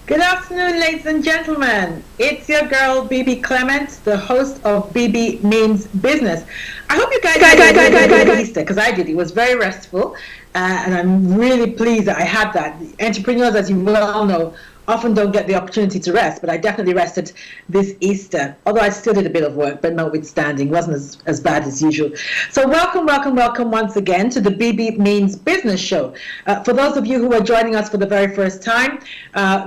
Good afternoon, ladies and gentlemen. It's your girl, Bebe Clement, the host of Bebe Means Business. I hope you guys had a good Easter, because I did. It was very restful, and I'm really pleased that I had that. Entrepreneurs, as you well know, often don't get the opportunity to rest, but I definitely rested this Easter, although I still did a bit of work, but notwithstanding, wasn't as bad as usual. So welcome once again to the BB Means Business Show. For those of you who are joining us for the very first time,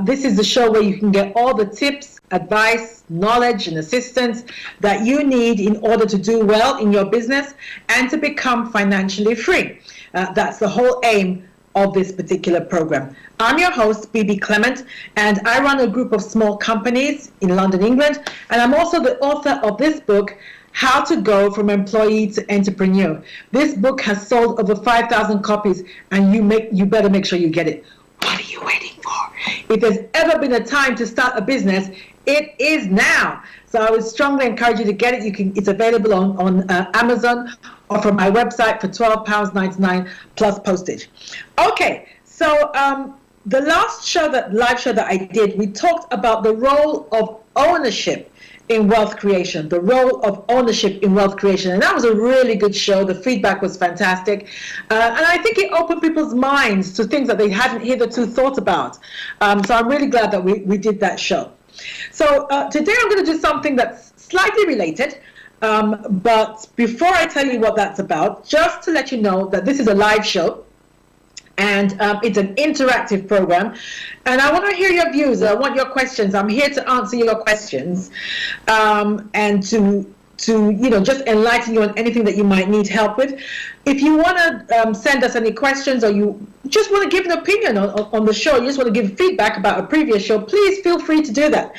this is the show where you can get all the tips, advice, knowledge, and assistance that you need in order to do well in your business and to become financially free. That's the whole aim of this particular program. I'm your host, Bebe Clement, and I run a group of small companies in London, England, and I'm also the author of this book, How to Go from Employee to Entrepreneur. This book has sold over 5,000 copies, and you better make sure you get it. What are you waiting for? If there's ever been a time to start a business, it is now. So I would strongly encourage you to get it. It's available on Amazon or from my website for £12.99 plus postage. Okay, so the last live show that I did, we talked about the role of ownership in wealth creation, and that was a really good show. The feedback was fantastic, and I think it opened people's minds to things that they hadn't hitherto thought about. So I'm really glad that we did that show. So today I'm going to do something that's slightly related, but before I tell you what that's about, just to let you know that this is a live show, and it's an interactive program, and I want to hear your views. I want your questions. I'm here to answer your questions, and to just enlighten you on anything that you might need help with. If you want to send us any questions, or you just want to give an opinion on the show, you just want to give feedback about a previous show, please feel free to do that.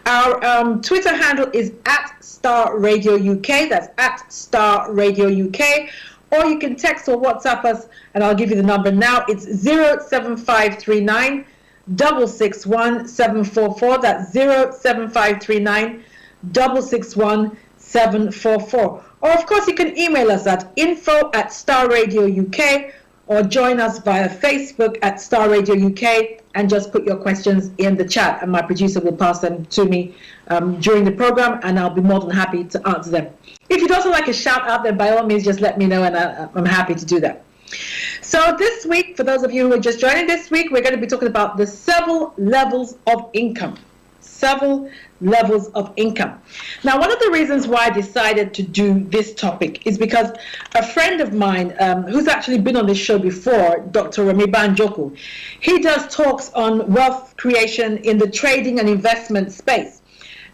Our Twitter handle is @Starr Radio UK. That's @Starr Radio UK. Or you can text or WhatsApp us, and I'll give you the number now. It's 07539 661 744. That's 07539 661 744. Or of course you can email us at info@Starr Radio UK, or join us via Facebook at Starr Radio UK, and just put your questions in the chat, and my producer will pass them to me during the program, and I'll be more than happy to answer them. If you'd also like a shout out, then by all means just let me know, and I'm happy to do that. So this week, for those of you who are just joining this week, we're going to be talking about the several levels of income. Several levels of income. Now, one of the reasons why I decided to do this topic is because a friend of mine who's actually been on this show before, Dr. Remy Banjoku, he does talks on wealth creation in the trading and investment space.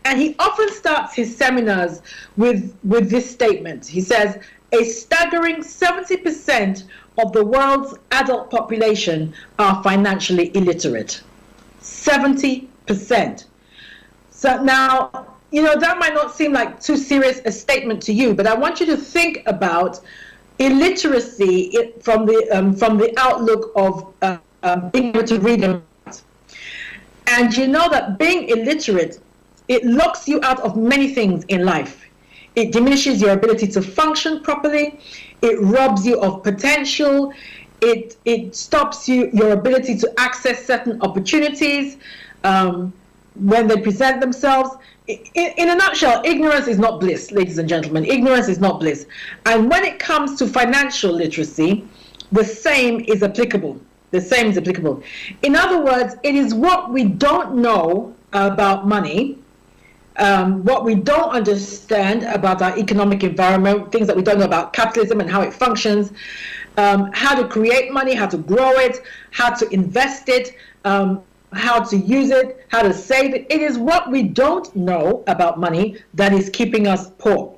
And he often starts his seminars with this statement. He says, a staggering 70% of the world's adult population are financially illiterate. 70%. So now, that might not seem like too serious a statement to you, but I want you to think about illiteracy from the outlook of being able to read and write. And you know that being illiterate, it locks you out of many things in life. It diminishes your ability to function properly. It robs you of potential. It stops your ability to access certain opportunities when they present themselves. In a nutshell, ignorance is not bliss, ladies and gentlemen. Ignorance is not bliss. And when it comes to financial literacy, the same is applicable. The same is applicable. In other words, it is what we don't know about money, what we don't understand about our economic environment, things that we don't know about capitalism and how it functions, how to create money, how to grow it, how to invest it, how to use it, how to save it. It is what we don't know about money that is keeping us poor.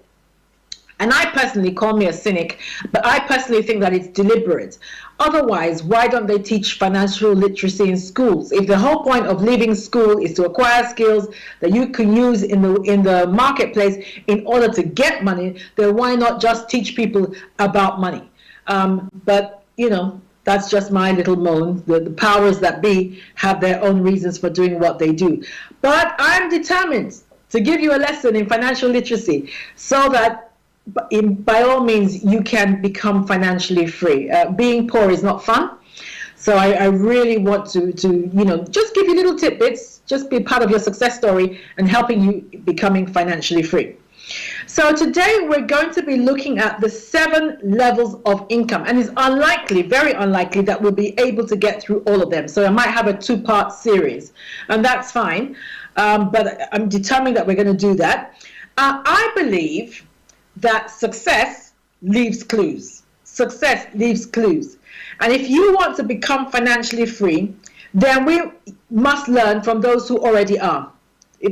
And I personally, call me a cynic, but I personally think that it's deliberate. Otherwise, why don't they teach financial literacy in schools? If the whole point of leaving school is to acquire skills that you can use in the marketplace in order to get money, then why not just teach people about money? But, that's just my little moan. The powers that be have their own reasons for doing what they do. But I'm determined to give you a lesson in financial literacy so that by all means, you can become financially free. Being poor is not fun. So I really want to, just give you little tidbits, just be part of your success story and helping you becoming financially free. So today we're going to be looking at the 7 levels of income, and it's unlikely, very unlikely, that we'll be able to get through all of them. So I might have a 2-part series, and that's fine. But I'm determined that we're going to do that. I believe that success leaves clues. Success leaves clues. And if you want to become financially free, then we must learn from those who already are.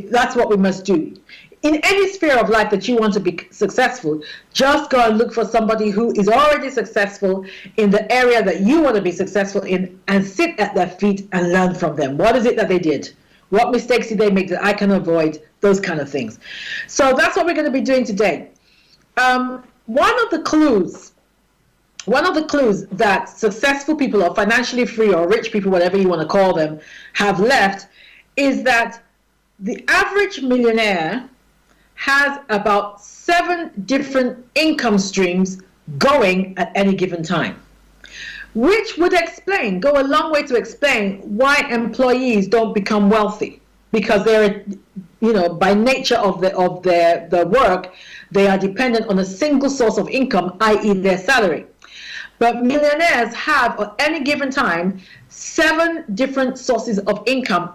That's what we must do. In any sphere of life that you want to be successful, just go and look for somebody who is already successful in the area that you want to be successful in and sit at their feet and learn from them. What is it that they did? What mistakes did they make that I can avoid? Those kind of things. So that's what we're going to be doing today. One of the clues that successful people or financially free or rich people, whatever you want to call them, have left is that the average millionaire has about 7 different income streams going at any given time, which would go a long way to explain why employees don't become wealthy, because they're, by nature of their work, they are dependent on a single source of income, i.e. their salary. But millionaires have at any given time 7 different sources of income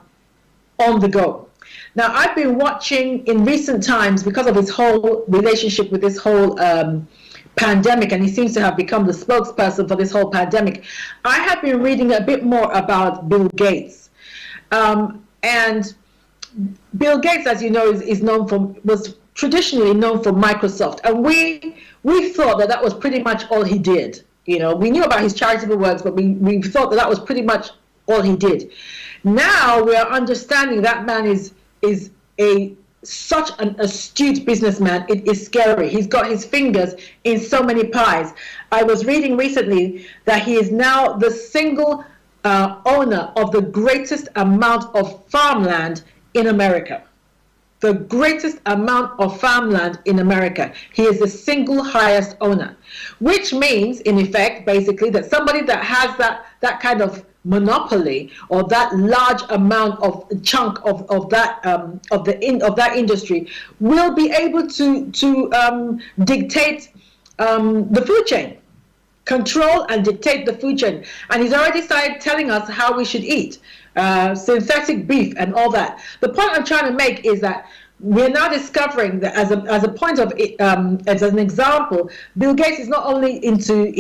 on the go. Now, I've been watching in recent times, because of his whole relationship with this whole pandemic, and he seems to have become the spokesperson for this whole pandemic. I have been reading a bit more about Bill Gates. And Bill Gates, as you know, was traditionally known for Microsoft. And we thought that was pretty much all he did. We knew about his charitable works, but we thought that was pretty much all he did. Now we are understanding that man is such an astute businessman. It is scary. He's got his fingers in so many pies. I was reading recently that he is now the single owner of the greatest amount of farmland in America. The greatest amount of farmland in America. He is the single highest owner, which means, in effect, basically, that somebody that has that kind of monopoly or that large amount of chunk of that industry will be able to dictate the food chain, control and dictate the food chain. And he's already started telling us how we should eat. Synthetic beef and all that. The point I'm trying to make is that we're now discovering that as a point of as an example, Bill Gates is not only into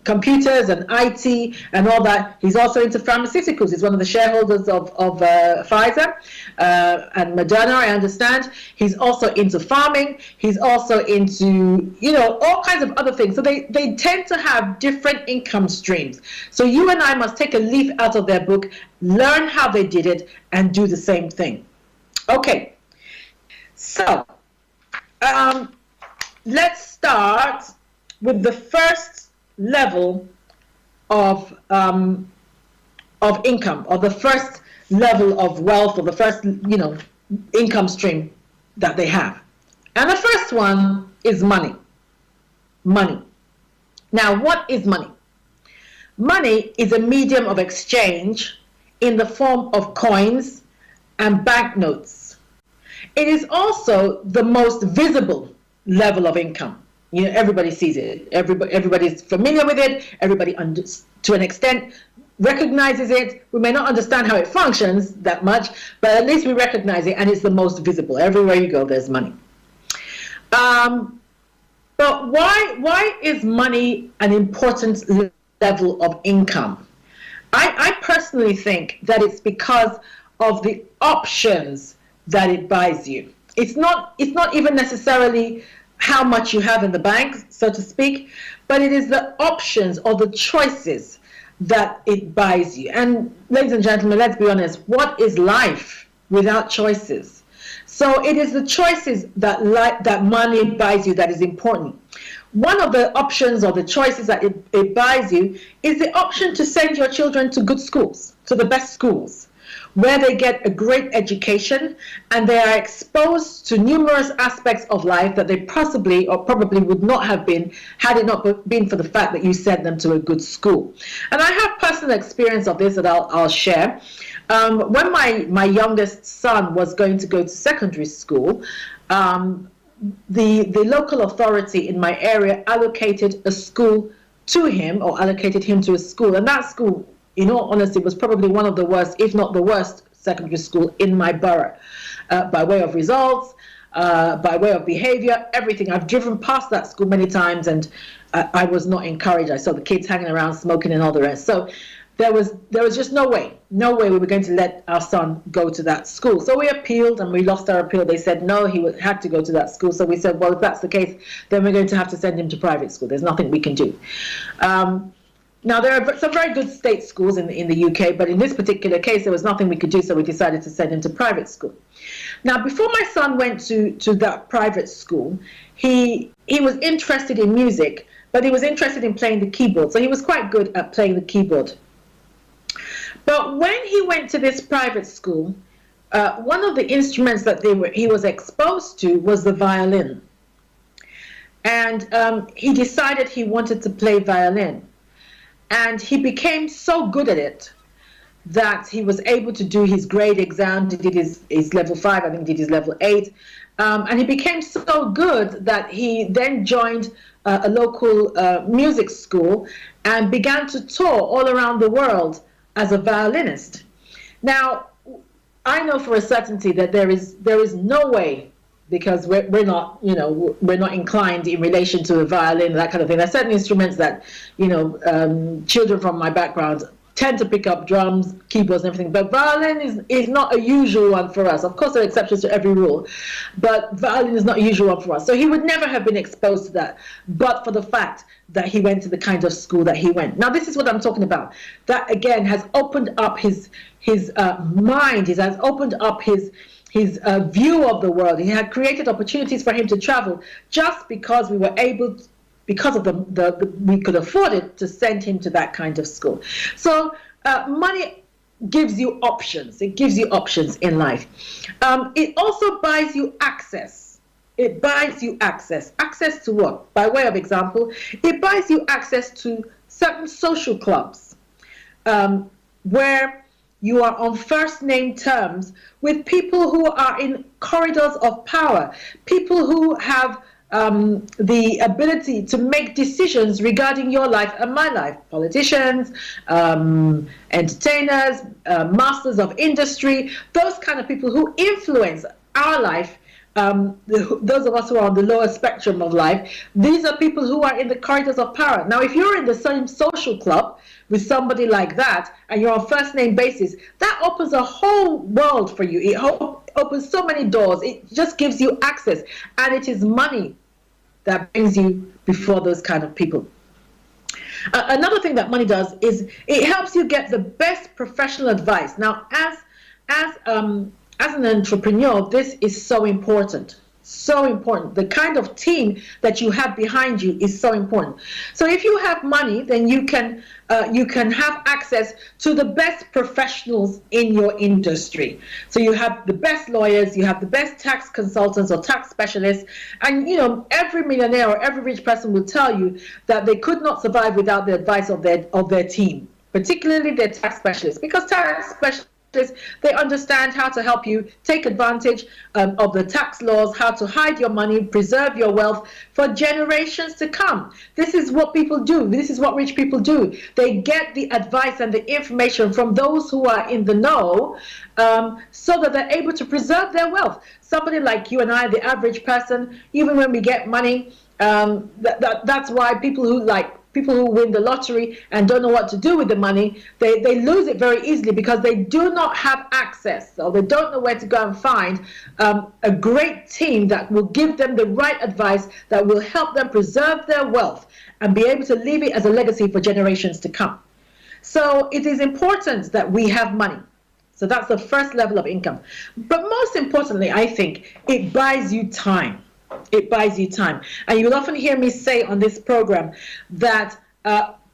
computers and IT and all that. He's also into pharmaceuticals. He's one of the shareholders of Pfizer and Moderna, I understand. He's also into farming. He's also into all kinds of other things. So they tend to have different income streams. So you and I must take a leaf out of their book, learn how they did it, and do the same thing. Okay. So, let's start with the first level of income, or the first level of wealth, or the first, income stream that they have. And the first one is money. Money. Now, what is money? Money is a medium of exchange in the form of coins and banknotes. It is also the most visible level of income. Everybody sees it. Everybody's familiar with it. Everybody, to an extent, recognizes it. We may not understand how it functions that much, but at least we recognize it, and it's the most visible. Everywhere you go, there's money. But why is money an important level of income? I personally think that it's because of the options that it buys you. It's not even necessarily how much you have in the bank, so to speak, but it is the options or the choices that it buys you. And ladies and gentlemen, let's be honest, what is life without choices? So it is the choices that money buys you that is important. One of the options or the choices that it buys you is the option to send your children to good schools, to the best schools. where they get a great education and they are exposed to numerous aspects of life that they possibly or probably would not have been had it not been for the fact that you sent them to a good school. And I have personal experience of this that I'll share. When my youngest son was going to go to secondary school, the local authority in my area allocated a school to him, or allocated him to a school, and that school, in all honesty, was probably one of the worst, if not the worst, secondary school in my borough, by way of results, by way of behavior, everything. I've driven past that school many times, and I was not encouraged. I saw the kids hanging around, smoking, and all the rest. So there was just no way we were going to let our son go to that school. So we appealed, and we lost our appeal. They said no, he had to go to that school. So we said, well, if that's the case, then we're going to have to send him to private school. There's nothing we can do. Now, there are some very good state schools in the UK, but in this particular case, there was nothing we could do, so we decided to send him to private school. Now, before my son went to that private school, he was interested in music, but he was interested in playing the keyboard. So he was quite good at playing the keyboard. But when he went to this private school, one of the instruments that he was exposed to was the violin. And he decided he wanted to play violin. And he became so good at it that he was able to do his grade exam. He did his level 5, I think he did his level 8. And he became so good that he then joined a local music school and began to tour all around the world as a violinist. Now, I know for a certainty that there is no way, because we're not inclined in relation to the violin, that kind of thing. There are certain instruments that, children from my background tend to pick up: drums, keyboards, and everything. But violin is not a usual one for us. Of course, there are exceptions to every rule, but violin is not a usual one for us. So he would never have been exposed to that, but for the fact that he went to the kind of school that he went. Now, this is what I'm talking about. That again has opened up his mind. It has opened up his view of the world. He had created opportunities for him to travel just because we were able, because of we could afford it, to send him to that kind of school. So money gives you options. It gives you options in life. It also buys you access. It buys you access. Access to what? By way of example, it buys you access to certain social clubs where you are on first name terms with people who are in corridors of power, people who have the ability to make decisions regarding your life and my life. Politicians, entertainers, masters of industry, those kind of people who influence our life. Those of us who are on the lower spectrum of life, these are people who are in the corridors of power. Now, if you're in the same social club with somebody like that, and you're on first name basis, that opens a whole world for you. It opens so many doors. It just gives you access, and it is money that brings you before those kind of people. Another thing that money does is it helps you get the best professional advice. Now, as an entrepreneur, this is so important. So important. The kind of team that you have behind you is so important. So if you have money, then you can have access to the best professionals in your industry. So you have the best lawyers, you have the best tax consultants or tax specialists, and every millionaire or every rich person will tell you that they could not survive without the advice of their team, particularly their tax specialists, because tax specialists, they understand how to help you take advantage of the tax laws, how to hide your money, preserve your wealth for generations to come. This is what people do. This is what rich people do. They get the advice and the information from those who are in the know, so that they're able to preserve their wealth. Somebody like you and I, the average person, even when we get money, that's why people who win the lottery and don't know what to do with the money, they lose it very easily because they do not have access, or they don't know where to go and find a great team that will give them the right advice that will help them preserve their wealth and be able to leave it as a legacy for generations to come. So it is important that we have money. So that's the first level of income. But most importantly, I think it buys you time. It buys you time. And you'll often hear me say on this program that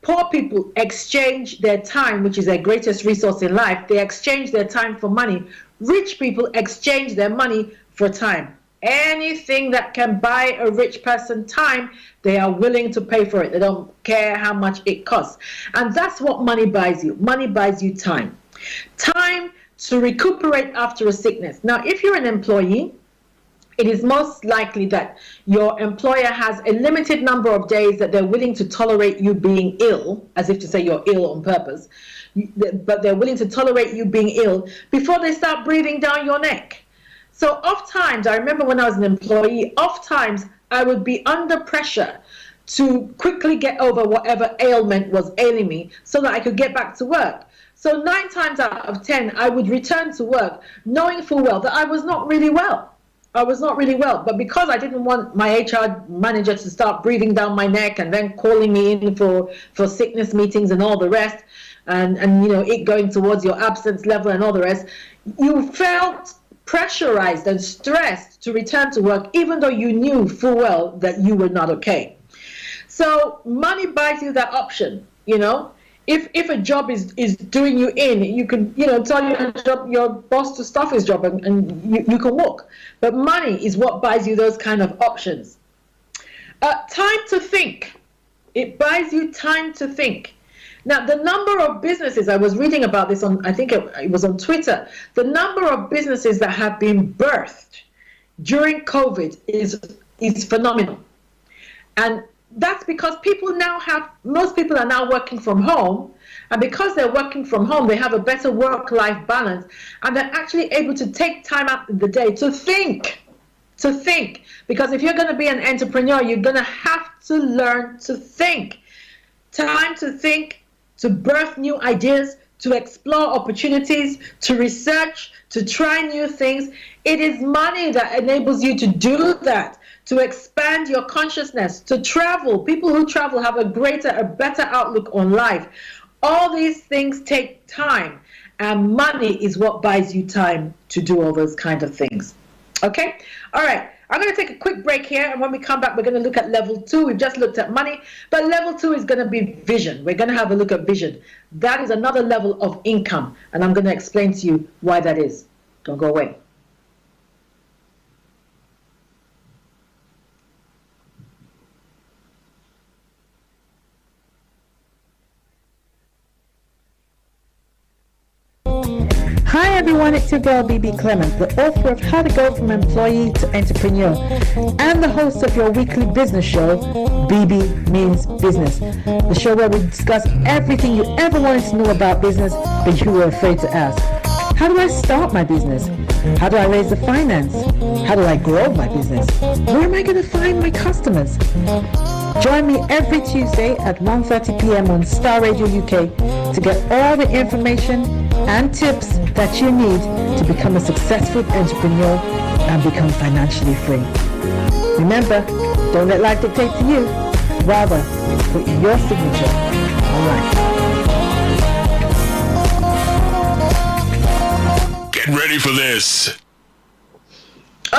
Poor people exchange their time, which is their greatest resource in life. They exchange their time for money. Rich people exchange their money for time. Anything that can buy a rich person time, they are willing to pay for it. They don't care how much it costs. And that's what money buys you. Money buys you time. Time to recuperate after a sickness. Now, if you're an employee, it is most likely that your employer has a limited number of days that they're willing to tolerate you being ill, as if to say you're ill on purpose, but they're willing to tolerate you being ill before they start breathing down your neck. So oftentimes, I remember when I was an employee, oftentimes I would be under pressure to quickly get over whatever ailment was ailing me so that I could get back to work. So 9 times out of 10, I would return to work knowing full well that I was not really well. But because I didn't want my HR manager to start breathing down my neck and then calling me in for sickness meetings and all the rest, and it going towards your absence level and all the rest, you felt pressurized and stressed to return to work, even though you knew full well that you were not okay. So money buys you that option, If a job is doing you in, you can tell your boss to stop his job and you can walk. But money is what buys you those kind of options. Time to think. It buys you time to think. Now, the number of businesses, I was reading about this I think it was on Twitter, the number of businesses that have been birthed during COVID is phenomenal. And that's because most people are now working from home, and because they're working from home, they have a better work-life balance, and they're actually able to take time out of the day to think. Because if you're going to be an entrepreneur, you're going to have to learn to think. Time to think, to birth new ideas, to explore opportunities, to research, to try new things. It is money that enables you to do that, to expand your consciousness, to travel. People who travel have a better outlook on life. All these things take time, and money is what buys you time to do all those kind of things. Okay? All right. I'm going to take a quick break here, and when we come back, we're going to look at level 2. We've just looked at money, but level 2 is going to be vision. We're going to have a look at vision. That is another level of income, and I'm going to explain to you why that is. Don't go away. Hi everyone, it's your girl Bebe Clement, the author of How to Go from Employee to Entrepreneur and the host of your weekly business show, Bebe Means Business, the show where we discuss everything you ever wanted to know about business but you were afraid to ask. How do I start my business? How do I raise the finance? How do I grow my business? Where am I going to find my customers? Join me every Tuesday at 1:30 p.m. on Starr Radio UK to get all the information and tips that you need to become a successful entrepreneur and become financially free. Remember, don't let life dictate to you. Rather, put your signature on life. Get ready for this.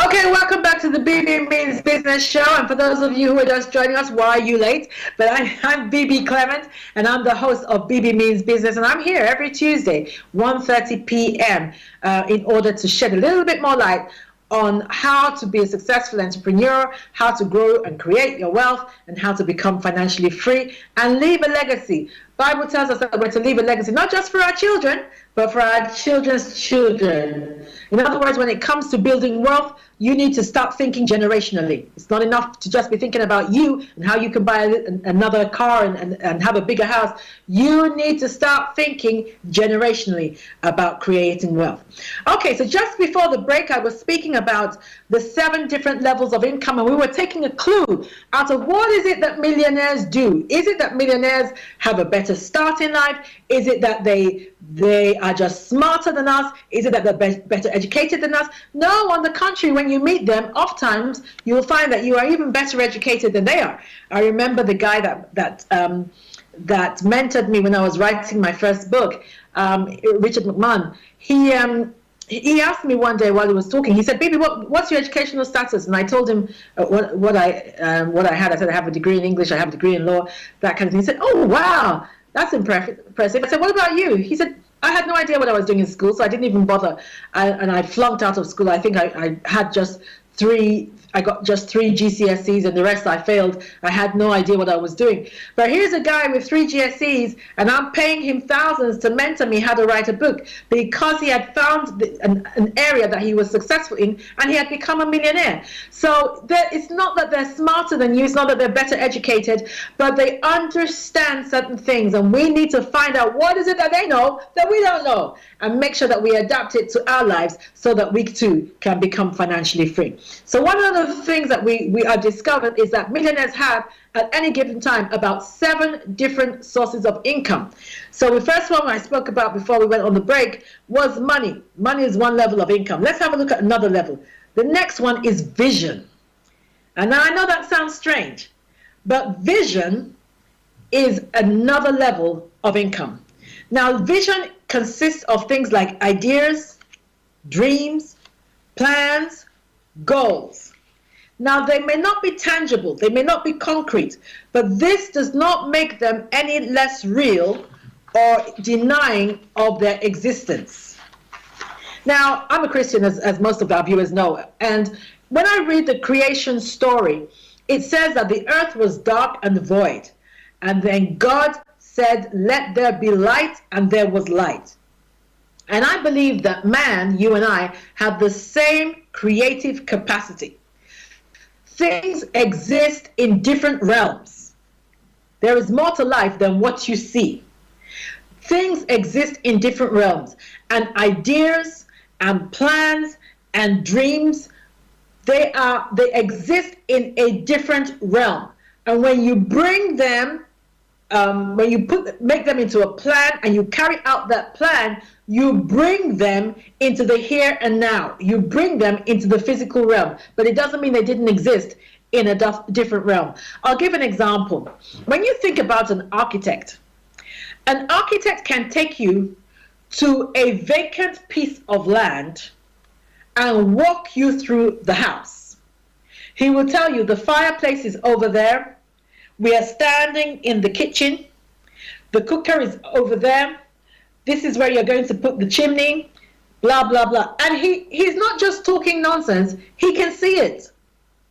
Okay, welcome back to the Bebe Means Business Show. And for those of you who are just joining us, why are you late? But I'm Bebe Clement, and I'm the host of Bebe Means Business. And I'm here every Tuesday, 1:30 p.m., in order to shed a little bit more light on how to be a successful entrepreneur, how to grow and create your wealth, and how to become financially free and leave a legacy. Bible tells us that we're to leave a legacy, not just for our children, but for our children's children. In other words, when it comes to building wealth, you need to start thinking generationally. It's not enough to just be thinking about you and how you can buy another car and have a bigger house. You need to start thinking generationally about creating wealth. Okay, so just before the break, I was speaking about the 7 different levels of income, and we were taking a clue out of what is it that millionaires do. Is it that millionaires have a better start in life? Is it that they are just smarter than us? Is it that they're better educated than us? No, on the contrary, when you meet them, oftentimes you will find that you are even better educated than they are. I remember the guy that mentored me when I was writing my first book, Richard McMahon. he asked me one day while he was talking. He said, "Baby, what's your educational status?" And I told him what I had. I said, "I have a degree in English. I have a degree in law, that kind of thing." He said, "Oh wow, that's impressive." I said, "What about you?" He said, "I had no idea what I was doing in school, so I didn't even bother. And I flunked out of school. I think I had just three. I got just 3 GCSEs, and the rest I failed. I had no idea what I was doing. But here's a guy with 3 GCSEs, and I'm paying him thousands to mentor me how to write a book because he had found an area that he was successful in, and he had become a millionaire." So it's not that they're smarter than you, it's not that they're better educated, but they understand certain things, and we need to find out what is it that they know that we don't know, and make sure that we adapt it to our lives so that we too can become financially free. So one of the things that we are discovered is that millionaires have at any given time about 7 different sources of income. So the first one I spoke about before we went on the break was money. Money is one level of income. Let's have a look at another level. The next one is vision. And now I know that sounds strange, but vision is another level of income. Now, vision consists of things like ideas, dreams, plans, goals. Now, they may not be tangible, they may not be concrete, but this does not make them any less real or denying of their existence. Now, I'm a Christian, as most of our viewers know, and when I read the creation story, it says that the earth was dark and void, and then God said, "Let there be light," and there was light. And I believe that man, you and I, have the same creative capacity. Things exist in different realms. There is more to life than what you see. Things exist in different realms, and ideas and plans and dreams, they exist in a different realm. And when you bring them, when you make them into a plan and you carry out that plan, you bring them into the here and now. You bring them into the physical realm, but it doesn't mean they didn't exist in a different realm. I'll give an example. When you think about an architect can take you to a vacant piece of land and walk you through the house. He will tell you the fireplace is over there. We are standing in the kitchen. The cooker is over there. This is where you're going to put the chimney, blah, blah, blah. And he's not just talking nonsense. He can see it.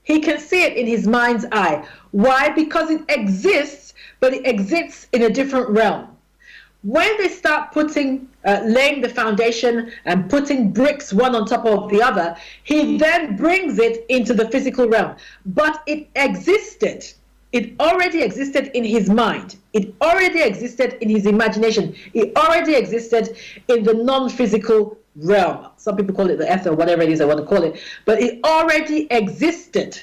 He can see it in his mind's eye. Why? Because it exists, but it exists in a different realm. When they start laying the foundation and putting bricks one on top of the other, he then brings it into the physical realm. But it existed. It already existed in his mind. It already existed in his imagination. It already existed in the non-physical realm. Some people call it the ether, whatever it is they want to call it. But it already existed.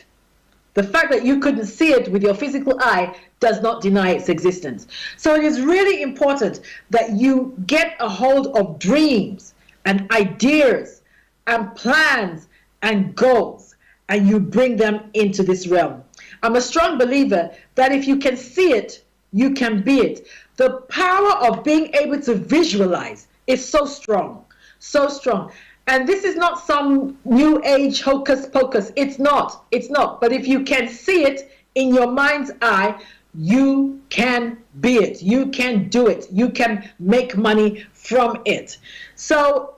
The fact that you couldn't see it with your physical eye does not deny its existence. So it is really important that you get a hold of dreams and ideas and plans and goals, and you bring them into this realm. I'm a strong believer that if you can see it, you can be it. The power of being able to visualize is so strong, so strong. And this is not some new age hocus pocus. It's not. It's not. But if you can see it in your mind's eye, you can be it. You can do it. You can make money from it. So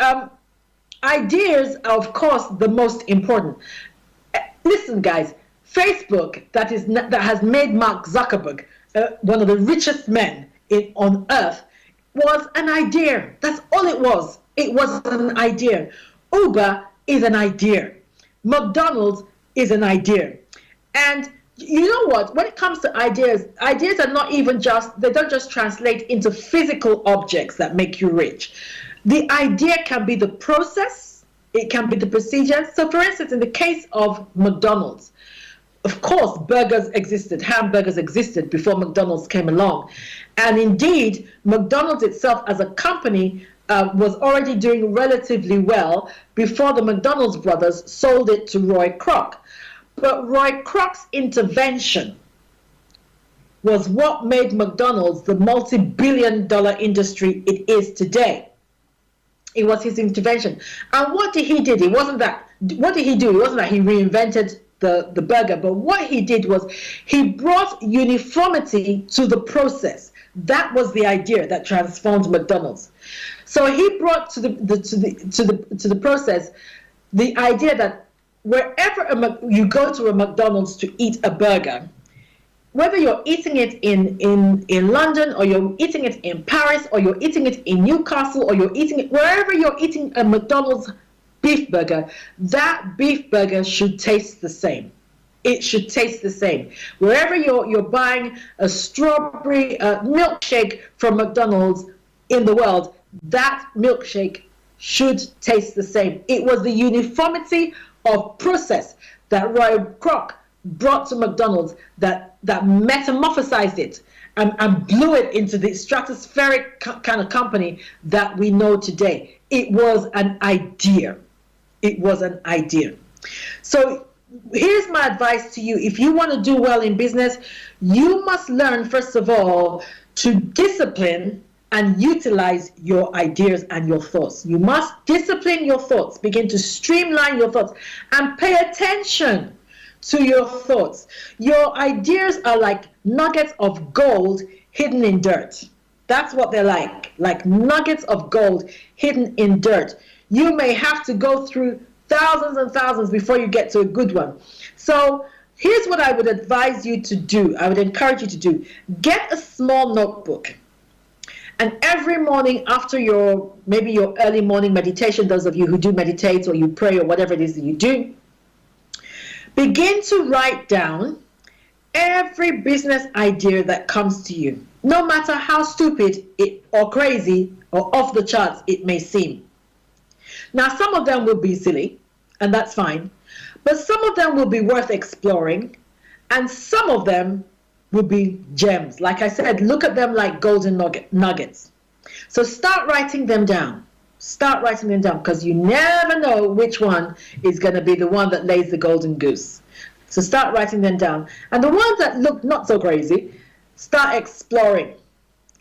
ideas are, of course, the most important. Listen, guys, Facebook, that has made Mark Zuckerberg one of the richest men on earth, was an idea. That's all it was. It was an idea. Uber is an idea. McDonald's is an idea. And you know what? When it comes to ideas are not even they don't just translate into physical objects that make you rich. The idea can be the process. It can be the procedure. So for instance, in the case of McDonald's, of course, burgers existed, hamburgers existed before McDonald's came along. And indeed, McDonald's itself as a company was already doing relatively well before the McDonald's brothers sold it to Roy Kroc. But Roy Kroc's intervention was what made McDonald's the multi-billion-dollar industry it is today. It was his intervention. And what did he do? It wasn't that. What did he do? It wasn't that he reinvented the burger, but what he did was he brought uniformity to the process. That was the idea that transformed McDonald's. So he brought to the process the idea that wherever you go to a McDonald's to eat a burger, whether you're eating it in London, or you're eating it in Paris, or you're eating it in Newcastle, or you're eating it wherever you're eating a McDonald's beef burger, that beef burger should taste the same. It should taste the same. Wherever you're buying a strawberry milkshake from McDonald's in the world, that milkshake should taste the same. It was the uniformity of process that Roy Kroc brought to McDonald's that metamorphosized it and blew it into the stratospheric kind of company that we know today. It was an idea. It was an idea. So here's my advice to you. If you want to do well in business, you must learn, first of all, to discipline and utilize your ideas and your thoughts. You must discipline your thoughts, begin to streamline your thoughts, and pay attention to your thoughts. Your ideas are like nuggets of gold hidden in dirt. That's what they're like nuggets of gold hidden in dirt. You may have to go through thousands and thousands before you get to a good one. So here's what I would advise you to do. I would encourage you to do. Get a small notebook. And every morning after maybe your early morning meditation, those of you who do meditate or you pray or whatever it is that you do, begin to write down every business idea that comes to you, no matter how stupid or crazy or off the charts it may seem. Now, some of them will be silly, and that's fine, but some of them will be worth exploring, and some of them will be gems. Like I said, look at them like golden nuggets. So start writing them down. Start writing them down, because you never know which one is going to be the one that lays the golden goose. So start writing them down. And the ones that look not so crazy, start exploring.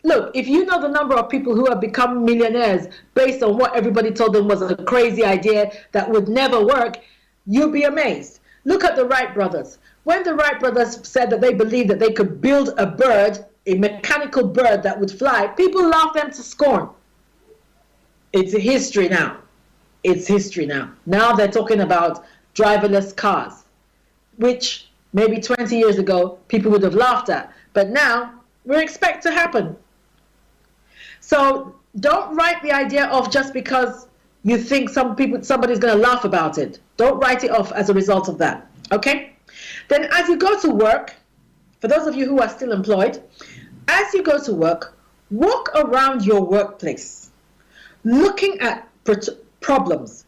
Look, if you know the number of people who have become millionaires based on what everybody told them was a crazy idea that would never work, you'll be amazed. Look at the Wright brothers. When the Wright brothers said that they believed that they could build a bird, a mechanical bird that would fly, people laughed them to scorn. It's history now. It's history now. Now they're talking about driverless cars, which maybe 20 years ago people would have laughed at. But now we expect to happen. So don't write the idea off just because you think somebody's going to laugh about it. Don't write it off as a result of that. Okay? Then as you go to work, for those of you who are still employed, as you go to work, walk around your workplace, looking at problems,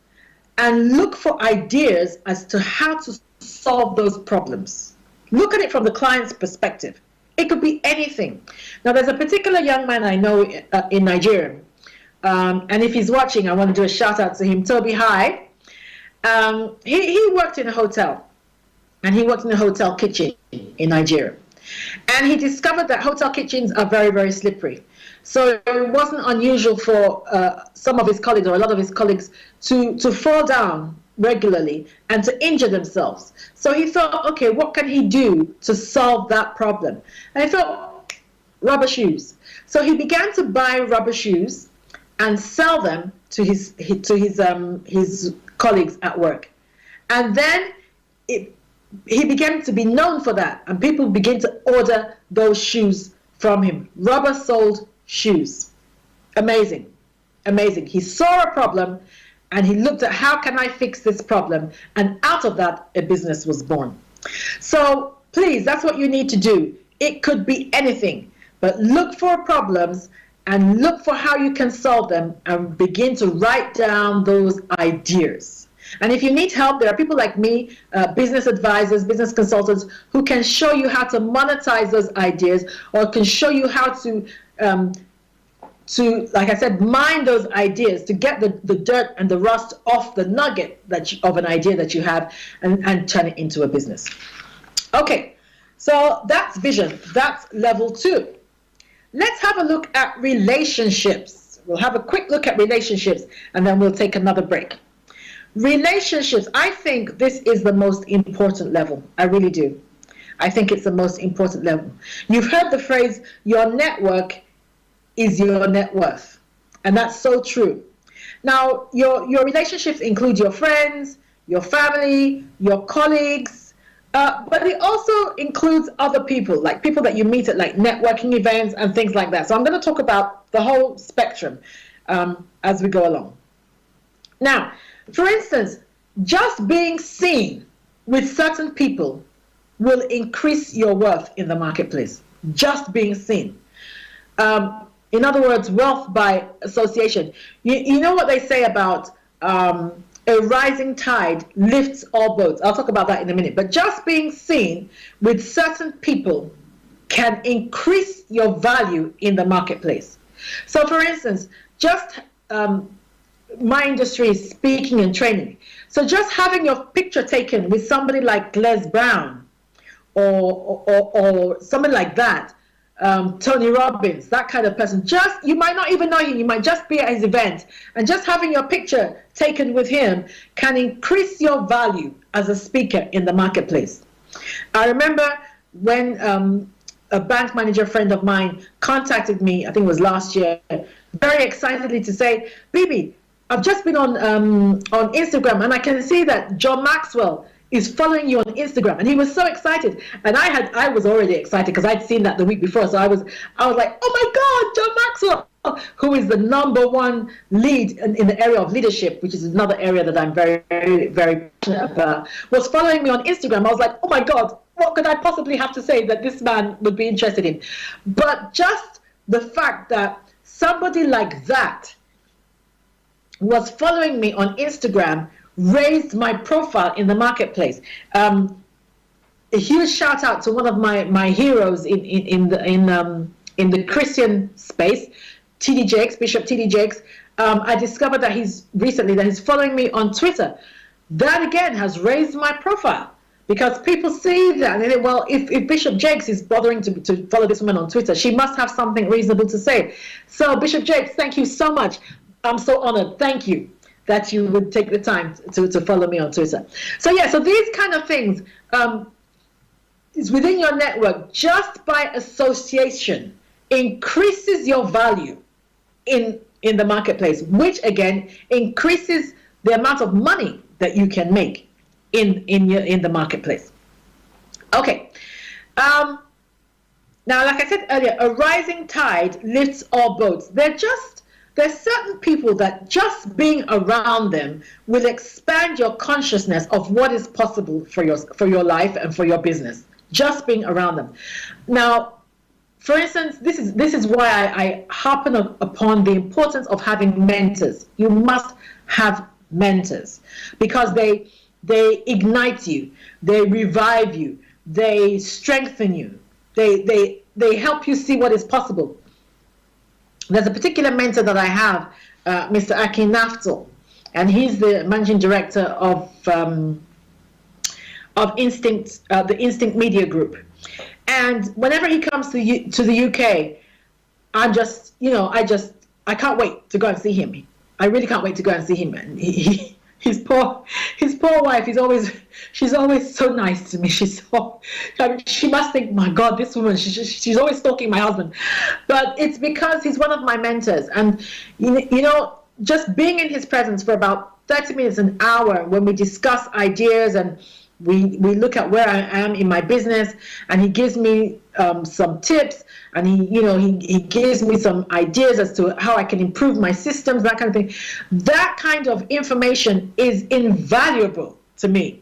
and look for ideas as to how to solve those problems. Look at it from the client's perspective. It could be anything. Now, there's a particular young man I know in Nigeria, and if he's watching, I want to do a shout out to him. Toby, hi. He worked in a hotel, and he worked in a hotel kitchen in Nigeria. And he discovered that hotel kitchens are very, very slippery. So it wasn't unusual for some of his colleagues, or a lot of his colleagues, to fall down regularly and to injure themselves. So he thought, okay, what can he do to solve that problem? And he thought, rubber shoes. So he began to buy rubber shoes and sell them to his colleagues at work. And then he began to be known for that, and people began to order those shoes from him. Rubber-soled shoes. Amazing. Amazing. He saw a problem, and he looked at, how can I fix this problem? And out of that, a business was born. So please, that's what you need to do. It could be anything, but look for problems and look for how you can solve them, and begin to write down those ideas. And if you need help, there are people like me, business advisors, business consultants, who can show you how to monetize those ideas, or can show you how to, like I said, mine those ideas to get the dirt and the rust off the nugget of an idea that you have, and turn it into a business. Okay, so that's vision. That's level 2. Let's have a look at relationships. We'll have a quick look at relationships, and then we'll take another break. Relationships, I think this is the most important level. I really do. I think it's the most important level. You've heard the phrase, your network is your net worth. And that's so true. Now, your relationships include your friends, your family, your colleagues, but it also includes other people, like people that you meet at like networking events and things like that. So I'm going to talk about the whole spectrum as we go along. Now, for instance, just being seen with certain people will increase your worth in the marketplace. Just being seen. In other words, wealth by association. You know what they say about a rising tide lifts all boats. I'll talk about that in a minute. But just being seen with certain people can increase your value in the marketplace. So for instance, just my industry is speaking and training. So just having your picture taken with somebody like Les Brown or somebody like that, Tony Robbins, that kind of person, just, you might not even know him, you might just be at his event, and just having your picture taken with him can increase your value as a speaker in the marketplace. I remember when a bank manager friend of mine contacted me, I think it was last year, very excitedly to say, Bebe, I've just been on Instagram and I can see that John Maxwell is following you on Instagram, and he was so excited, and I was already excited because I'd seen that the week before, so I was like, oh my God, John Maxwell, who is the #1 lead in the area of leadership, which is another area that I'm very, very, very passionate about, was following me on Instagram. I was like, oh my God, what could I possibly have to say that this man would be interested in? But just the fact that somebody like that was following me on Instagram raised my profile in the marketplace. A huge shout out to one of my heroes in the Christian space, T.D. Jakes, Bishop T.D. Jakes. I discovered that he's following me on Twitter. That again has raised my profile because people see that and they say, well, if Bishop Jakes is bothering to follow this woman on Twitter, she must have something reasonable to say. So Bishop Jakes, thank you so much. I'm so honored. Thank you that you would take the time to follow me on Twitter. So yeah, so these kind of things is within your network, just by association, increases your value in the marketplace, which again increases the amount of money that you can make in the marketplace. Okay. Now, like I said earlier, a rising tide lifts all boats. There's certain people that just being around them will expand your consciousness of what is possible for your life and for your business. Just being around them. Now, for instance, this is why I harpen upon the importance of having mentors. You must have mentors because they ignite you, they revive you, they strengthen you, they help you see what is possible. There's a particular mentor that I have, Mr. Aki Naftel, and he's the managing director of Instinct, the Instinct Media Group. And whenever he comes to the UK, I can't wait to go and see him. I really can't wait to go and see him. And his poor wife, she's always so nice to me. She must think, my God, this woman, she's always stalking my husband. But it's because he's one of my mentors. And, just being in his presence for about 30 minutes, an hour, when we discuss ideas and we look at where I am in my business, and he gives me some tips, and he gives me some ideas as to how I can improve my systems, that kind of thing. That kind of information is invaluable to me.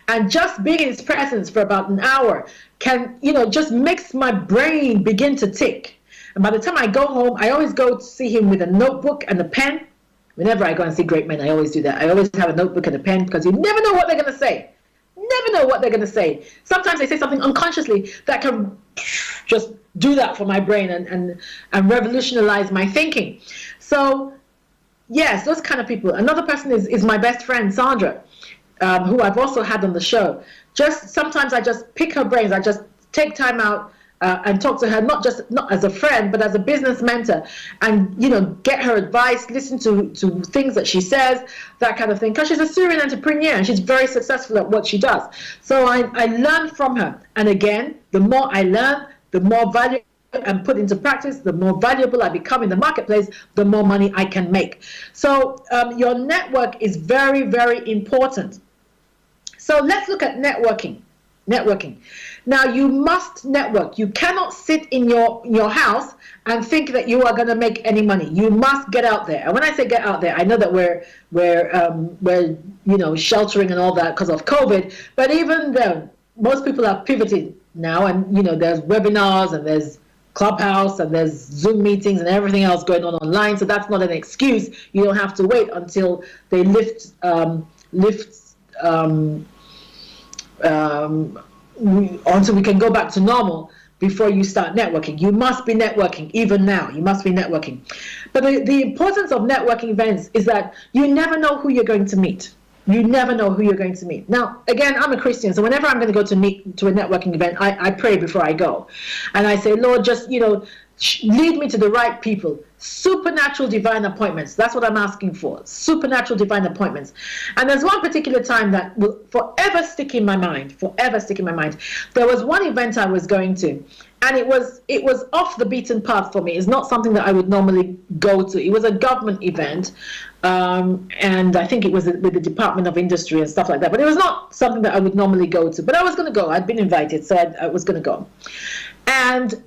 And just being in his presence for about an hour can, just makes my brain begin to tick. And by the time I go home, I always go to see him with a notebook and a pen. Whenever I go and see great men, I always do that. I always have a notebook and a pen because you never know what they're going to say. Never know what they're going to say. Sometimes they say something unconsciously that can just do that for my brain and revolutionize my thinking. So yes, those kind of people. Another person is my best friend, Sandra, who I've also had on the show. Just sometimes I just pick her brains. I just take time out and talk to her not as a friend, but as a business mentor, and get her advice, listen to things that she says, that kind of thing. Because she's a Syrian entrepreneur and she's very successful at what she does. So I learned from her, and again, the more I learn, the more value and put into practice, the more valuable I become in the marketplace, the more money I can make. So your network is very, very important. So let's look at networking. Now, you must network. You cannot sit in your house and think that you are going to make any money. You must get out there. And when I say get out there, I know that we're sheltering and all that because of COVID. But even then, most people have pivoted now, and there's webinars and there's Clubhouse and there's Zoom meetings and everything else going on online. So that's not an excuse. You don't have to wait until they until we can go back to normal before you start networking. You must be networking. Even now, you must be networking. But the importance of networking events is that you never know who you're going to meet. You never know who you're going to meet. Now, again, I'm a Christian, so whenever I'm going to go to a networking event, I pray before I go. And I say, Lord, just, lead me to the right people. Supernatural divine appointments. That's what I'm asking for. Supernatural divine appointments. And there's one particular time that will forever stick in my mind. There was one event I was going to, and it was off the beaten path for me. It's not something that I would normally go to. It was a government event, and I think it was with the Department of Industry and stuff like that. But it was not something that I would normally go to. But I was going to go. I'd been invited, so I was going to go. And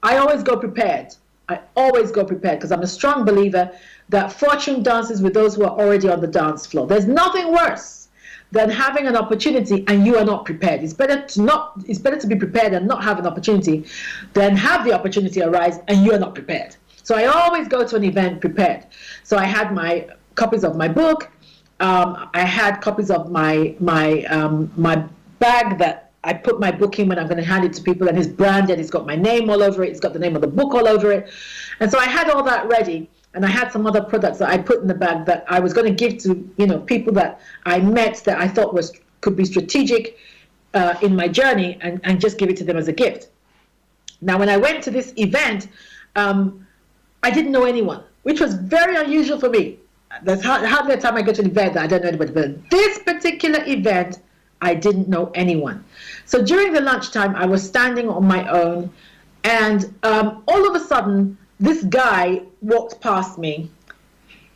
I always go prepared. Because I'm a strong believer that fortune dances with those who are already on the dance floor. There's nothing worse than having an opportunity and you are not prepared. It's better to be prepared and not have an opportunity than have the opportunity arise and you are not prepared. So I always go to an event prepared. So I had my copies of my book. I had copies of my bag that I put my book in when I'm going to hand it to people, and it's branded. It's got my name all over it. It's got the name of the book all over it. And so I had all that ready, and I had some other products that I put in the bag that I was going to give to people that I met that I thought could be strategic in my journey, and just give it to them as a gift. Now, when I went to this event, I didn't know anyone, which was very unusual for me. There's hardly a time I go to an event that I don't know anybody. But this particular event, I didn't know anyone. So during the lunchtime, I was standing on my own, and all of a sudden, this guy walked past me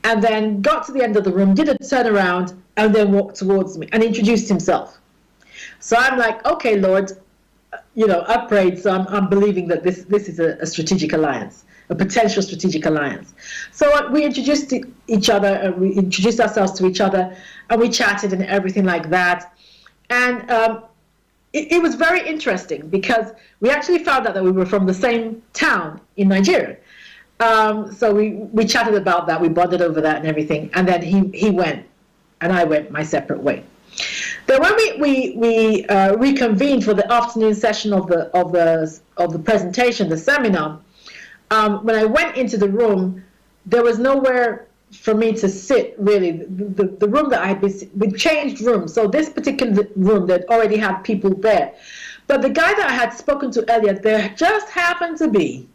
and then got to the end of the room, did a turnaround, and then walked towards me and introduced himself. So I'm like, okay, Lord, I prayed, so I'm believing that this is a strategic alliance, a potential strategic alliance. So we introduced each other, and we introduced ourselves to each other, and we chatted and everything like that. And it was very interesting because we actually found out that we were from the same town in Nigeria. So we chatted about that, we bonded over that and everything. And then he went, and I went my separate way. Then when we reconvened for the afternoon session of the presentation, the seminar, when I went into the room, there was nowhere for me to sit, really. The room that I had we changed rooms. So this particular room that already had people there. But the guy that I had spoken to earlier, there just happened to be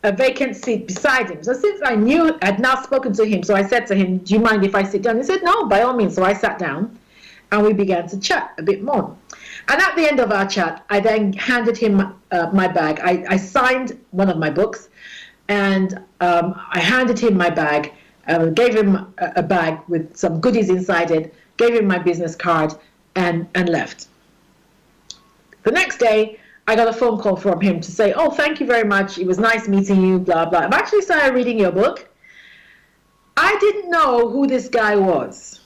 a vacant seat beside him. So since I knew I'd now spoken to him, so I said to him, do you mind if I sit down? He said, no, by all means. So I sat down and we began to chat a bit more. And at the end of our chat, I then handed him my bag. I signed one of my books, and I handed him my bag, gave him a bag with some goodies inside it, gave him my business card, and left. The next day, I got a phone call from him to say, oh, thank you very much. It was nice meeting you, blah, blah. I've actually started reading your book. I didn't know who this guy was.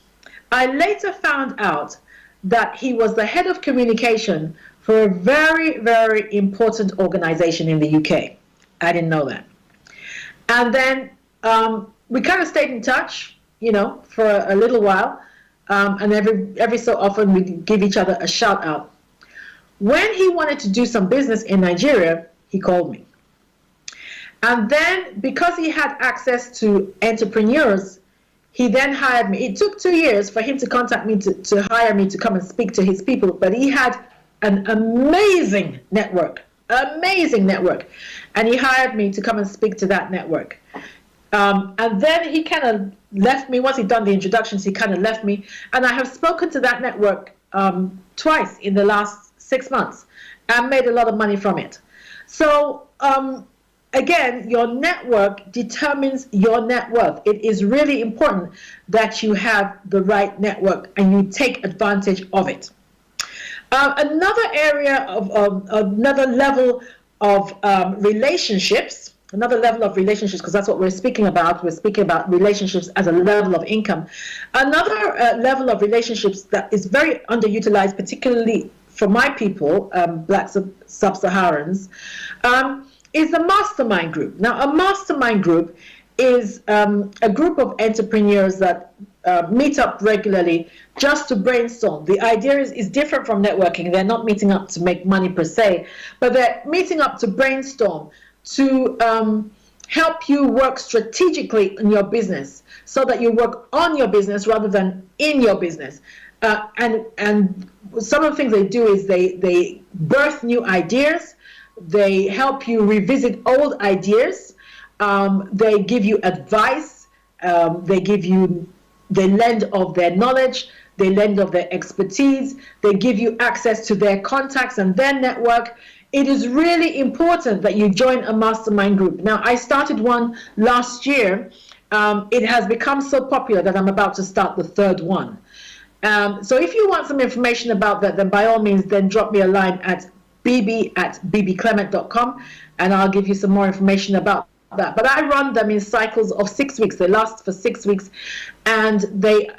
I later found out that he was the head of communication for a very, very important organization in the UK. I didn't know that. And then we kind of stayed in touch, for a little while. And every so often we give each other a shout out. When he wanted to do some business in Nigeria, he called me. And then because he had access to entrepreneurs, he then hired me. It took 2 years for him to contact me to hire me to come and speak to his people, but he had an amazing network, and he hired me to come and speak to that network. And then he kind of left me. Once he'd done the introductions, he kind of left me, and I have spoken to that network twice in the last 6 months and made a lot of money from it. So again, your network determines your net worth. It is really important that you have the right network and you take advantage of it. Another area of another level of relationships, because that's what we're speaking about. We're speaking about relationships as a level of income. Another level of relationships that is very underutilized, particularly for my people, Black Sub-Saharans, is the mastermind group. Now, a mastermind group is a group of entrepreneurs that meet up regularly just to brainstorm. The idea is different from networking. They're not meeting up to make money per se, but they're meeting up to brainstorm, to help you work strategically in your business so that you work on your business rather than in your business. And some of the things they do is they birth new ideas. They help you revisit old ideas. They give you advice. They lend of their knowledge. They lend of their expertise. They give you access to their contacts and their network. It is really important that you join a mastermind group. Now, I started one last year. It has become so popular that I'm about to start the third one. So if you want some information about that, then by all means, then drop me a line at bb@bbclement.com, and I'll give you some more information about that. But I run them in cycles of 6 weeks. They last for 6 weeks, and they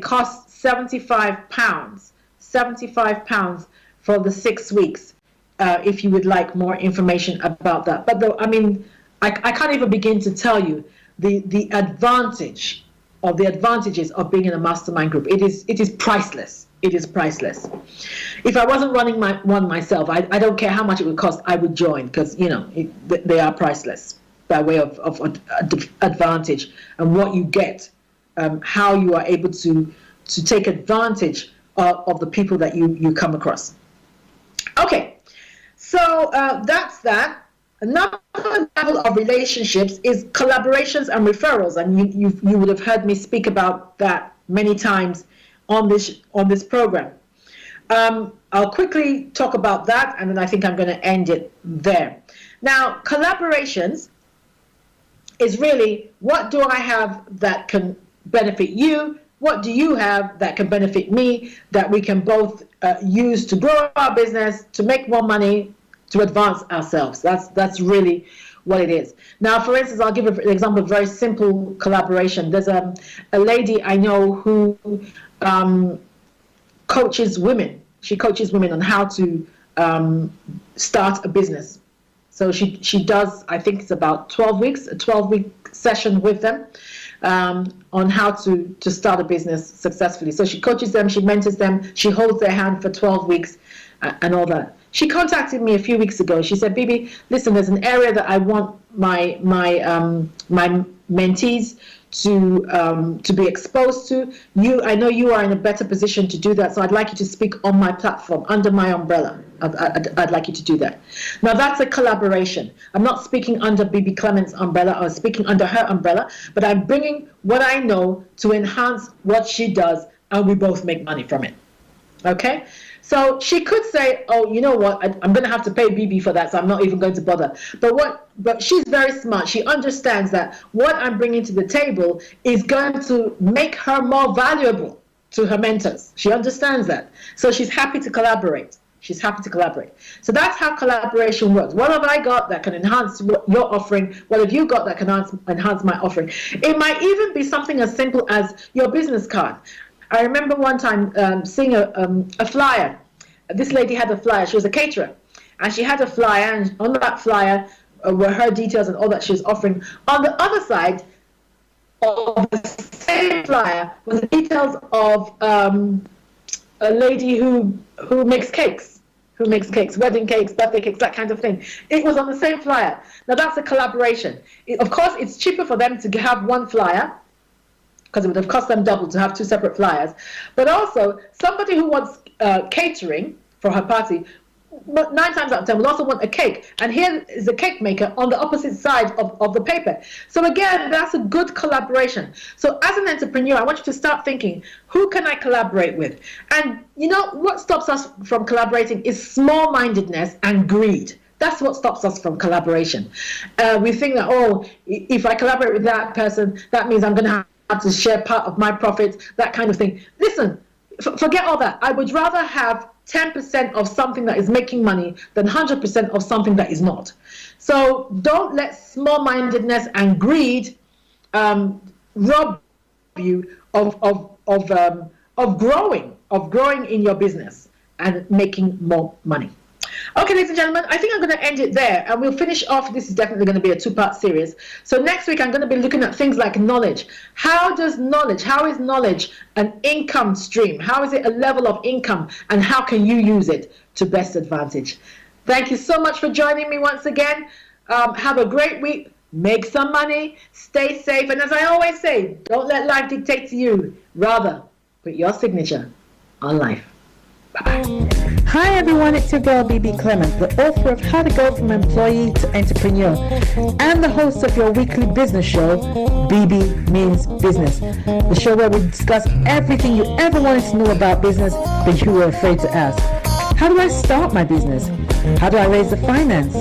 cost £75. £75 for the 6 weeks. If you would like more information about that. But I can't even begin to tell you the advantages of being in a mastermind group. It is priceless. It is priceless. If I wasn't running one myself, I don't care how much it would cost, I would join, because they are priceless by way of advantage and what you get, how you are able to take advantage of the people that you come across. Okay. So that's that. Another level of relationships is collaborations and referrals, and you would have heard me speak about that many times on this program. I'll quickly talk about that, and then I think I'm going to end it there. Now, collaborations is really, what do I have that can benefit you? What do you have that can benefit me, that we can both use to grow our business, to make more money, to advance ourselves? That's really what it is. Now, for instance, I'll give an example of a very simple collaboration. There's a lady I know who coaches women. She coaches women on how to start a business. So she does, I think it's about 12 weeks, a 12-week session with them on how to start a business successfully. So she coaches them, she mentors them, she holds their hand for 12 weeks and all that. She contacted me a few weeks ago. She said, Bebe, listen, there's an area that I want my mentees to be exposed to. I know you are in a better position to do that, so I'd like you to speak on my platform, under my umbrella. I'd like you to do that. Now, that's a collaboration. I'm not speaking under Bebe Clement's umbrella or speaking under her umbrella, but I'm bringing what I know to enhance what she does, and we both make money from it. Okay? So she could say, oh, you know what, I'm going to have to pay Bebe for that, so I'm not even going to bother. But she's very smart. She understands that what I'm bringing to the table is going to make her more valuable to her mentors. She understands that. So she's happy to collaborate. She's happy to collaborate. So that's how collaboration works. What have I got that can enhance what you're offering? What have you got that can enhance my offering? It might even be something as simple as your business card. I remember one time seeing a flyer. This lady had a flyer. She was a caterer. And she had a flyer, and on that flyer were her details and all that she was offering. On the other side of the same flyer was the details of a lady who makes cakes. Wedding cakes, birthday cakes, that kind of thing. It was on the same flyer. Now, that's a collaboration. Of course, it's cheaper for them to have one flyer, because it would have cost them double to have two separate flyers. But also, somebody who wants catering for her party, but 9 times out of 10 will also want a cake. And here is the cake maker on the opposite side of the paper. So again, that's a good collaboration. So as an entrepreneur, I want you to start thinking, who can I collaborate with? And you know what stops us from collaborating is small-mindedness and greed. That's what stops us from collaboration. We think that, oh, if I collaborate with that person, that means I'm going to have to share part of my profits, that kind of thing. Listen, forget all that. I would rather have 10% of something that is making money than 100% of something that is not. So don't let small-mindedness and greed rob you of growing in your business and making more money. Okay, ladies and gentlemen, I think I'm going to end it there, and we'll finish off. This is definitely going to be a 2-part series. So next week, I'm going to be looking at things like knowledge. How is knowledge an income stream? How is it a level of income, and how can you use it to best advantage? Thank you so much for joining me once again. Have a great week. Make some money. Stay safe. And as I always say, don't let life dictate to you. Rather, put your signature on life. Bye-bye. Hi everyone, it's your girl Bebe Clement, the author of How to Go from Employee to Entrepreneur and the host of your weekly business show, Bebe Means Business, the show where we discuss everything you ever wanted to know about business but you were afraid to ask. How do I start my business? How do I raise the finance?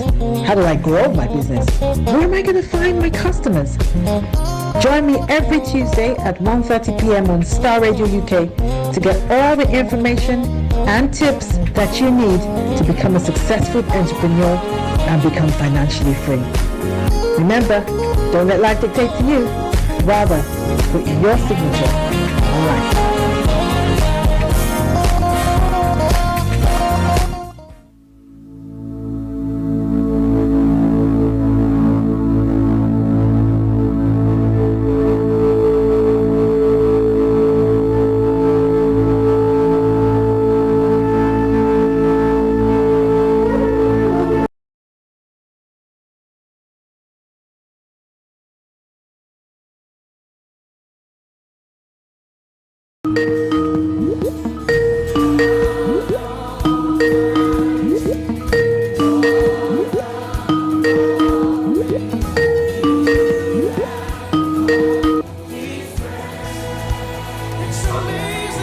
How do I grow my business? Where am I going to find my customers? Join me every Tuesday at 1:30 p.m. on Starr Radio UK to get all the information and tips that you need to become a successful entrepreneur and become financially free. Remember, don't let life dictate to you. Rather, put your signature on life.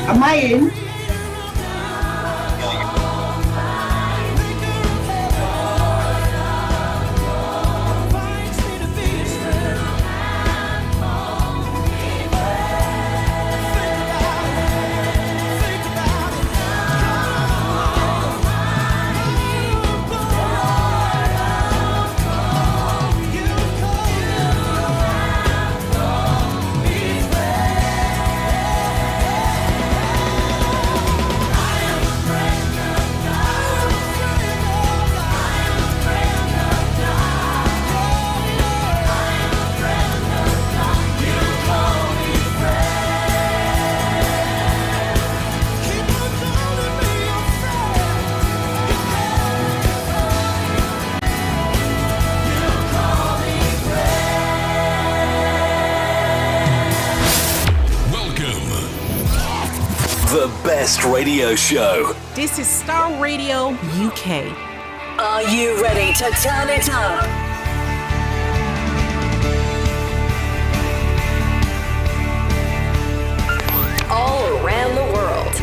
Am I in? The best radio show. This is Starr Radio UK. Are you ready to turn it up? All around the world.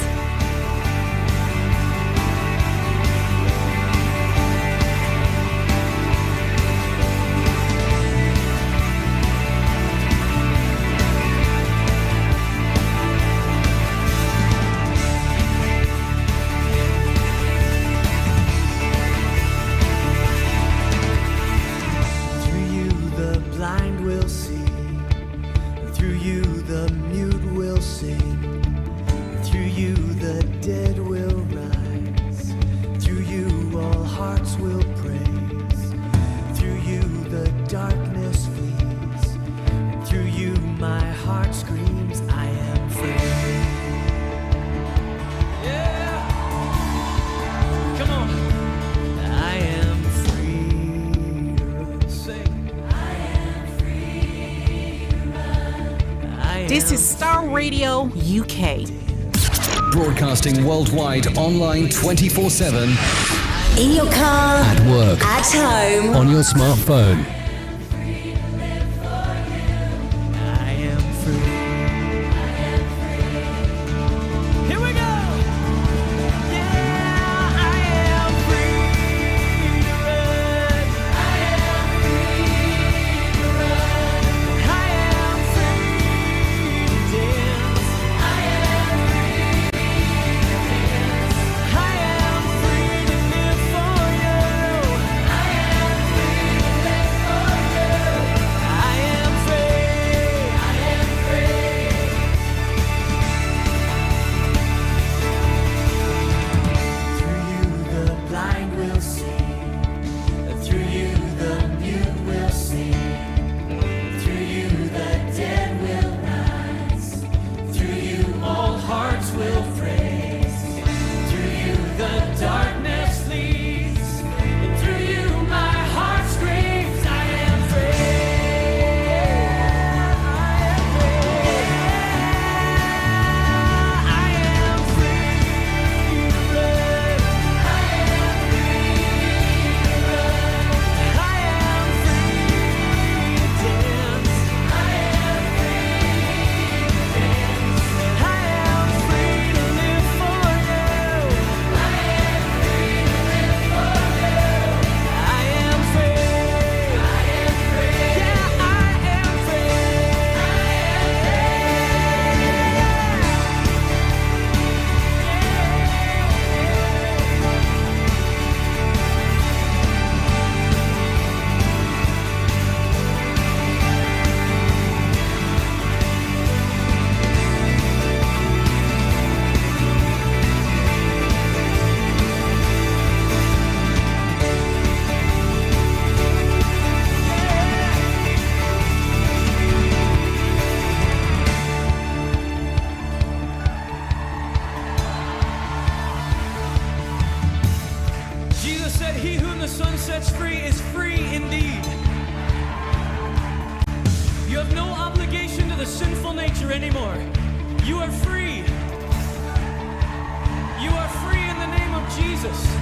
This is Starr Radio UK. Broadcasting worldwide, online 24/7. In your car, at work, at home, on your smartphone. You are free in the name of Jesus.